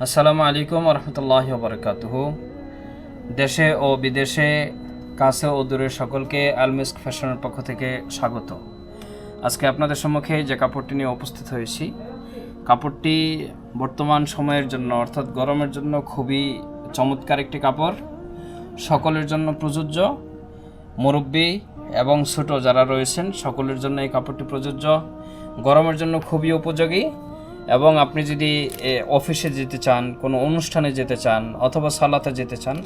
আসসালামু আলাইকুম রহমতুল্লাহি ওয়া বারাকাতুহু। দেশে ও বিদেশে, কাছে ও দূরের সকলকে আলমিস্ক ফ্যাশনের পক্ষ থেকে স্বাগত। আজকে আপনাদের সম্মুখে যে কাপড়টি নিয়ে উপস্থিত হয়েছি, কাপড়টি বর্তমান সময়ের জন্য অর্থাৎ গরমের জন্য খুবই চমৎকার একটি কাপড়, সকলের জন্য প্রযোজ্য। মুরব্বি এবং ছোট যারা রয়েছেন সকলের জন্য এই কাপড়টি প্রযোজ্য। গরমের জন্য খুবই উপযোগী এবং আপনি যদি অফিসে যেতে চান, কোনো অনুষ্ঠানে যেতে চান অথবা সালাতে যেতে চান,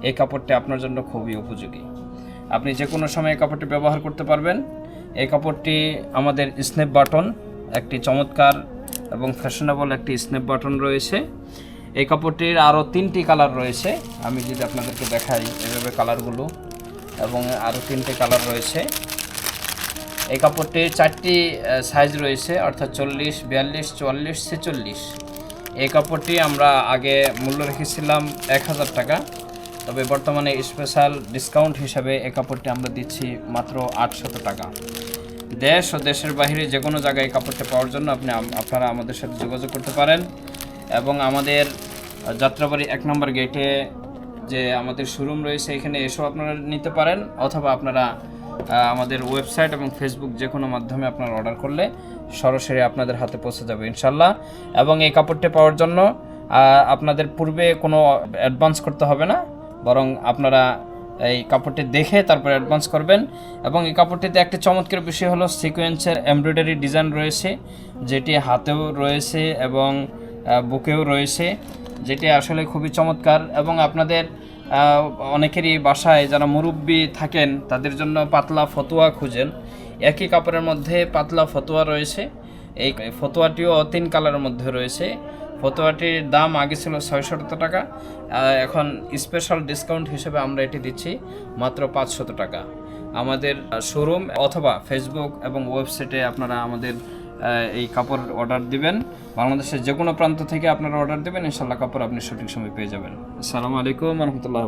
এই কাপড়টি আপনার জন্য খুবই উপযোগী। আপনি যে কোনো সময় এই কাপড়টি ব্যবহার করতে পারবেন। এই কাপড়টি আমাদের স্ন্যাপ বাটন, একটি চমৎকার এবং ফ্যাশনেবল একটি স্ন্যাপ বাটন রয়েছে। এই কাপড়টির আরও 3টি কালার রয়েছে, আমি যদি আপনাদেরকে দেখাই এভাবে কালারগুলো, এবং আরও 3টে কালার রয়েছে। এই কাপড়টির 4টি সাইজ রয়েছে, অর্থাৎ 40, 42, 44, 46। এই কাপড়টি আমরা আগে মূল্য রেখেছিলাম 1000 টাকা, তবে বর্তমানে স্পেশাল ডিসকাউন্ট হিসাবে এই কাপড়টি আমরা দিচ্ছি মাত্র 800 টাকা। দেশ ও দেশের বাইরে যে কোনো জায়গায় এই কাপড়টি পাওয়ার জন্য আপনারা আমাদের সাথে যোগাযোগ করতে পারেন। এবং আমাদের যাত্রাবাড়ি 1 নম্বর গেটে যে আমাদের শোরুম রয়েছে, এখানে এসেও আপনারা নিতে পারেন, অথবা আপনারা আমাদের ওয়েবসাইট এবং ফেসবুক যে কোনো মাধ্যমে আপনারা অর্ডার করলে সরাসরি আপনাদের হাতে পৌঁছে যাবে ইনশাল্লাহ। এবং এই কাপড়টি পাওয়ার জন্য আপনাদের পূর্বে কোনো অ্যাডভান্স করতে হবে না, বরং আপনারা এই কাপড়টি দেখে তারপর অ্যাডভান্স করবেন। এবং এই কাপড়টিতে একটি চমৎকার বিষয় হলো সিকোয়েন্সের এমব্রয়ডারি ডিজাইন রয়েছে, যেটি হাতেও রয়েছে এবং বুকেও রয়েছে, যেটি আসলে খুবই চমৎকার। এবং আপনাদের অনেকেরই বাসায় যারা মুরব্বি থাকেন তাদের জন্য পাতলা ফতুয়া খুঁজেন, একই কাপড়ের মধ্যে পাতলা ফতুয়া রয়েছে। এই ফতুয়াটিও 3 কালারের মধ্যে রয়েছে। ফতুয়াটির দাম আগে ছিল 600 টাকা, এখন স্পেশাল ডিসকাউন্ট হিসেবে আমরা এটি দিচ্ছি মাত্র 500 টাকা। আমাদের শোরুম অথবা ফেসবুক এবং ওয়েবসাইটে আপনারা আমাদের এই কাপড় অর্ডার দিবেন। বাংলাদেশের যে কোনো প্রান্ত থেকে আপনারা অর্ডার দেবেন, ইনশাল্লাহ কাপড় আপনি সঠিক সময় পেয়ে যাবেন। আসসালামু আলাইকুম রহমতুল্লাহ।